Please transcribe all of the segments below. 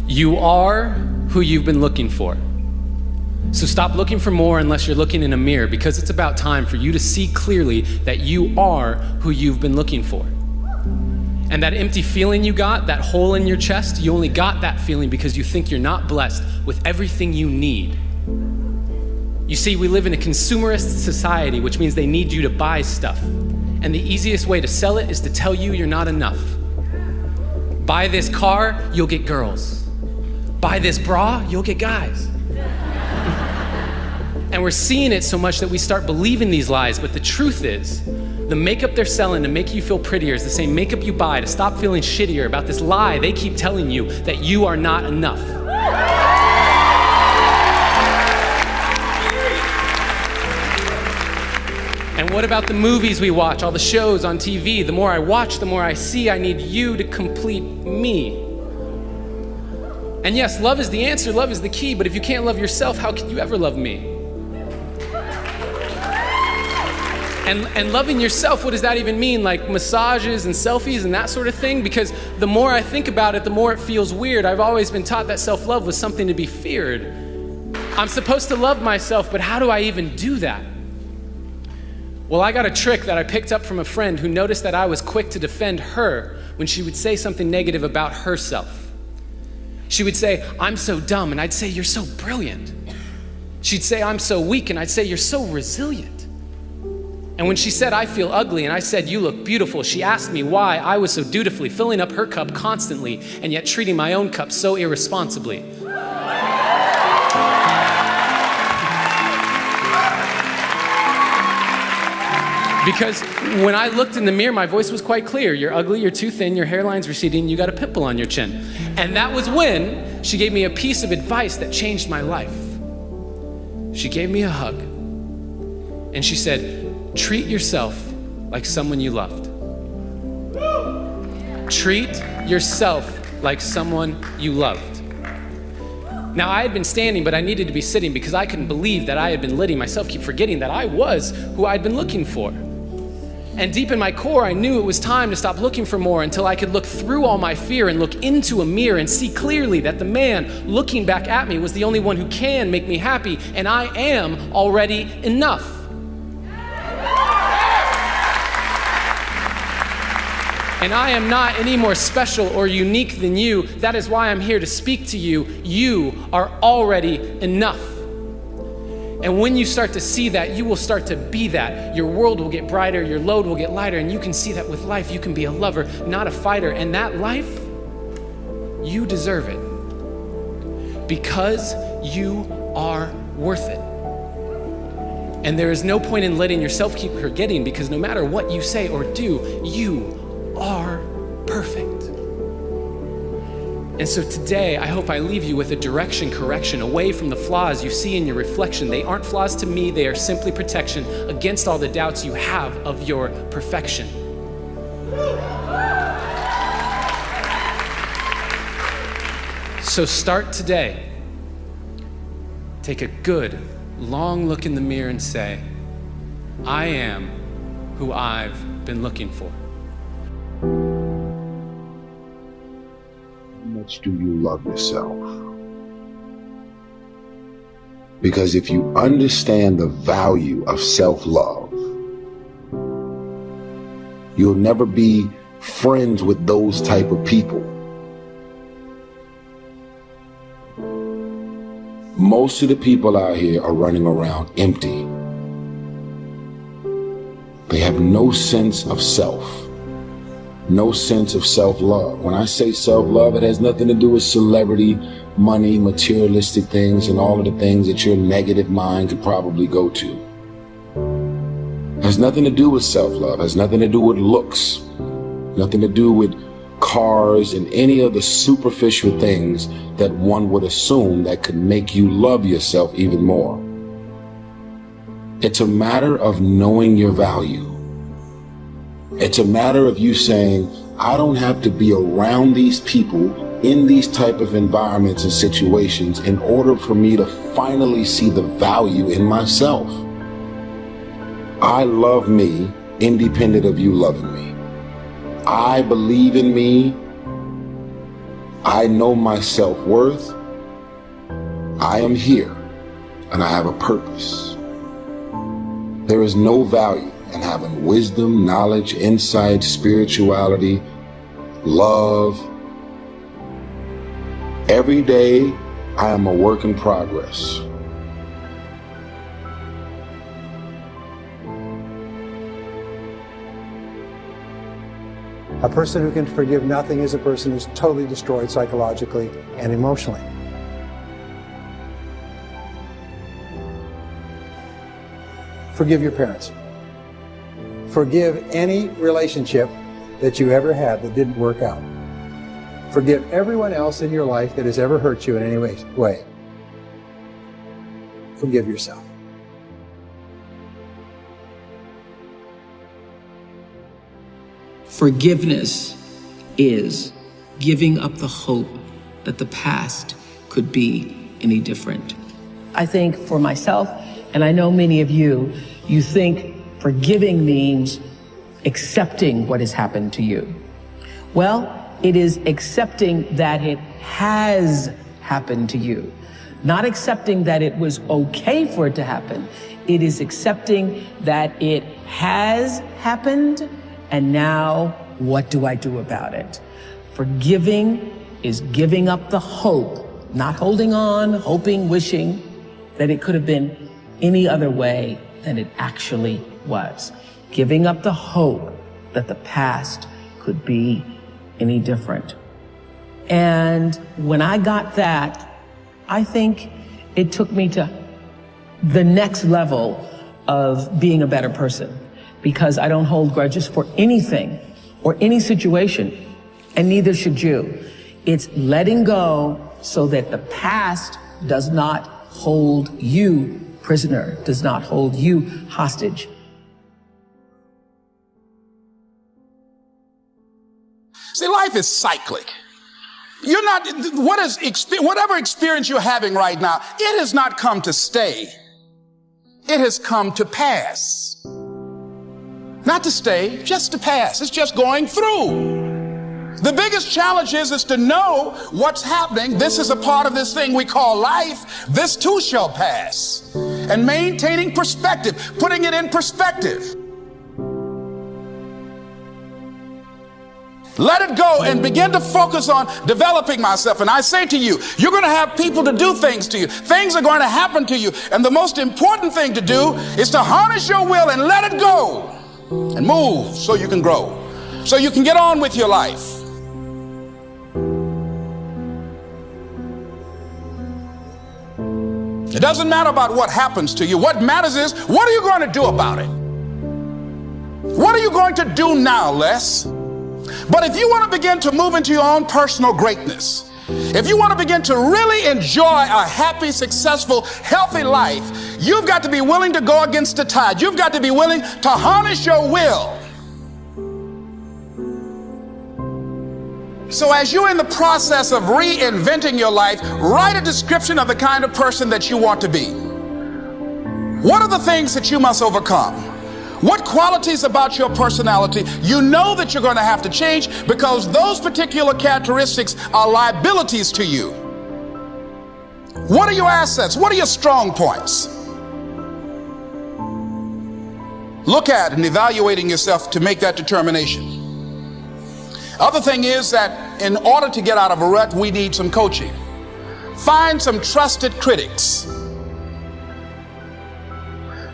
You are who you've been looking for. So stop looking for more unless you're looking in a mirror, because it's about time for you to see clearly that you are who you've been looking for. And that empty feeling you got, that hole in your chest, you only got that feeling because you think you're not blessed with everything you need. You see, we live in a consumerist society, which means they need you to buy stuff. And the easiest way to sell it is to tell you you're not enough. Buy this car, you'll get girls. Buy this bra, you'll get guys. And we're seeing it so much that we start believing these lies, but the truth is, the makeup they're selling to make you feel prettier is the same makeup you buy to stop feeling shittier about this lie they keep telling you that you are not enough. And what about the movies we watch, all the shows on TV? The more I watch, the more I see I need you to complete me. And yes, love is the answer, love is the key, but if you can't love yourself, how can you ever love me? And loving yourself, what does that even mean? Like massages and selfies and that sort of thing? Because the more I think about it, the more it feels weird. I've always been taught that self-love was something to be feared. I'm supposed to love myself, but how do I even do that? Well, I got a trick that I picked up from a friend who noticed that I was quick to defend her when she would say something negative about herself. She would say, "I'm so dumb," and I'd say, "You're so brilliant." She'd say, "I'm so weak," and I'd say, "You're so resilient." And when she said, "I feel ugly," and I said, "You look beautiful," she asked me why I was so dutifully filling up her cup constantly and yet treating my own cup so irresponsibly. Because when I looked in the mirror, my voice was quite clear. You're ugly, you're too thin, your hairline's receding, you got a pimple on your chin. And that was when she gave me a piece of advice that changed my life. She gave me a hug and she said, "Treat yourself like someone you loved. Treat yourself like someone you loved." Now, I had been standing, but I needed to be sitting because I couldn't believe that I had been letting myself keep forgetting that I was who I'd been looking for. And deep in my core, I knew it was time to stop looking for more until I could look through all my fear and look into a mirror and see clearly that the man looking back at me was the only one who can make me happy, and I am already enough. And I am not any more special or unique than you. That is why I'm here to speak to you. You are already enough. And when you start to see that, you will start to be that. Your world will get brighter, your load will get lighter, and you can see that with life, you can be a lover, not a fighter. And that life, you deserve it. Because you are worth it. And there is no point in letting yourself keep forgetting, because no matter what you say or do, you are perfect. And so today, I hope I leave you with a direction correction away from the flaws you see in your reflection. They aren't flaws to me, they are simply protection against all the doubts you have of your perfection. So start today. Take a good, long look in the mirror and say, "I am who I've been looking for." How much do you love yourself? Because if you understand the value of self-love, you'll never be friends with those type of people. Most of the people out here are running around empty. They have no sense of self. No sense of self-love. When I say self-love, it has nothing to do with celebrity, money, materialistic things, and all of the things that your negative mind could probably go to. It has nothing to do with self-love. It has nothing to do with looks. Nothing to do with cars and any of the superficial things that one would assume that could make you love yourself even more. It's a matter of knowing your value. It's a matter of you saying, I don't have to be around these people in these type of environments and situations in order for me to finally see the value in myself. I love me independent of you loving me. I believe in me. I know my self-worth. I am here and I have a purpose. There is no value in having wisdom, knowledge, insight, spirituality, love. Every day, I am a work in progress. A person who can forgive nothing is a person who's totally destroyed psychologically and emotionally. Forgive your parents. Forgive any relationship that you ever had that didn't work out. Forgive everyone else in your life that has ever hurt you in any way. Forgive yourself. Forgiveness is giving up the hope that the past could be any different. I think for myself, and I know many of you, you think forgiving means accepting what has happened to you. Well, it is accepting that it has happened to you. Not accepting that it was okay for it to happen. It is accepting that it has happened, and now what do I do about it? Forgiving is giving up the hope, not holding on, hoping, wishing that it could have been any other way than it actually was. Giving up the hope that the past could be any different. And when I got that, I think it took me to the next level of being a better person, because I don't hold grudges for anything or any situation, and neither should you. It's letting go so that the past does not hold you prisoner, does not hold you hostage. See, life is cyclic. You're not, whatever experience you're having right now, it has not come to stay. It has come to pass. Not to stay, just to pass. It's just going through. The biggest challenge is to know what's happening. This is a part of this thing we call life. This too shall pass. And maintaining perspective, putting it in perspective. Let it go and begin to focus on developing myself. And I say to you, you're going to have people to do things to you. Things are going to happen to you. And the most important thing to do is to harness your will and let it go and move so you can grow, so you can get on with your life. It doesn't matter about what happens to you. What matters is, what are you going to do about it? What are you going to do now, Les? But if you want to begin to move into your own personal greatness, if you want to begin to really enjoy a happy, successful, healthy life, you've got to be willing to go against the tide. You've got to be willing to harness your will. So as you're in the process of reinventing your life, write a description of the kind of person that you want to be. What are the things that you must overcome? What qualities about your personality you know that you're going to have to change, because those particular characteristics are liabilities to you? What are your assets? What are your strong points? Look at and evaluating yourself to make that determination. Other thing is that in order to get out of a rut, we need some coaching. Find some trusted critics.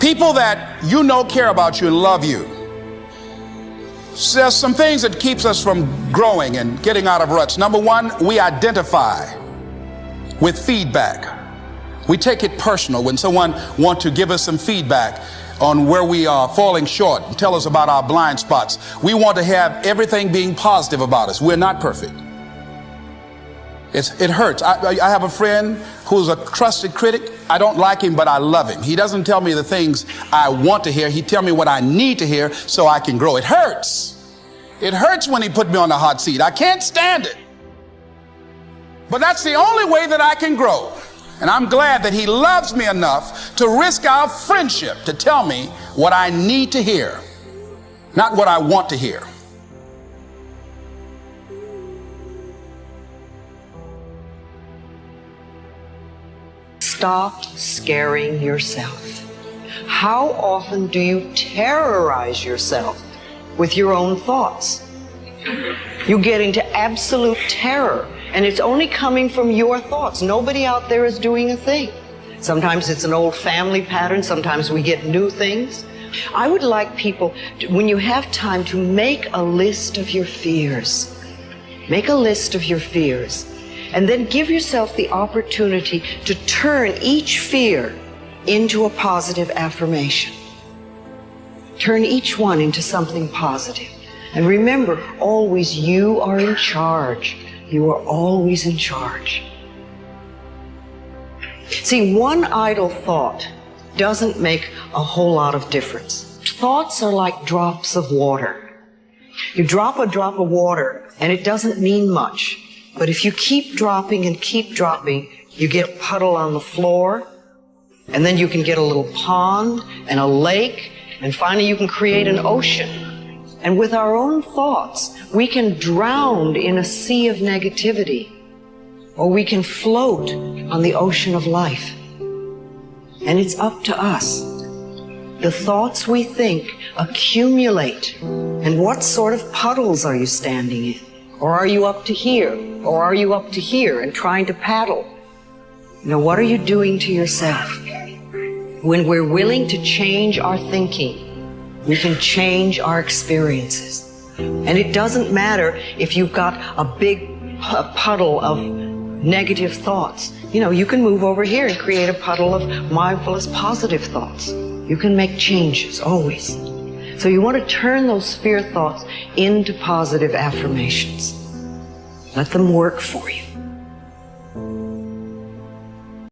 People that you know care about you and love you. So there's some things that keeps us from growing and getting out of ruts. Number one, we identify with feedback. We take it personal when someone wants to give us some feedback on where we are falling short and tell us about our blind spots. We want to have everything being positive about us. We're not perfect. It hurts. I have a friend who's a trusted critic. I don't like him, but I love him. He doesn't tell me the things I want to hear. He tells me what I need to hear so I can grow. It hurts. It hurts when he put me on the hot seat. I can't stand it. But that's the only way that I can grow. And I'm glad that he loves me enough to risk our friendship to tell me what I need to hear, not what I want to hear. Stop scaring yourself. How often do you terrorize yourself with your own thoughts? You get into absolute terror, and it's only coming from your thoughts. Nobody out there is doing a thing. Sometimes it's an old family pattern, sometimes we get new things. I would like people, when you have time, to make a list of your fears. Make a list of your fears. And then give yourself the opportunity to turn each fear into a positive affirmation. Turn each one into something positive. And remember, always you are in charge. You are always in charge. See, one idle thought doesn't make a whole lot of difference. Thoughts are like drops of water. You drop a drop of water and it doesn't mean much. But if you keep dropping and keep dropping, you get a puddle on the floor, and then you can get a little pond and a lake, and finally you can create an ocean. And with our own thoughts, we can drown in a sea of negativity, or we can float on the ocean of life. And it's up to us. The thoughts we think accumulate. And what sort of puddles are you standing in? Or are you up to here? Or are you up to here and trying to paddle? You know, what are you doing to yourself? When we're willing to change our thinking, we can change our experiences. And it doesn't matter if you've got a big puddle of negative thoughts. You know, you can move over here and create a puddle of mindfulness, positive thoughts. You can make changes, always. So you want to turn those fear thoughts into positive affirmations. Let them work for you.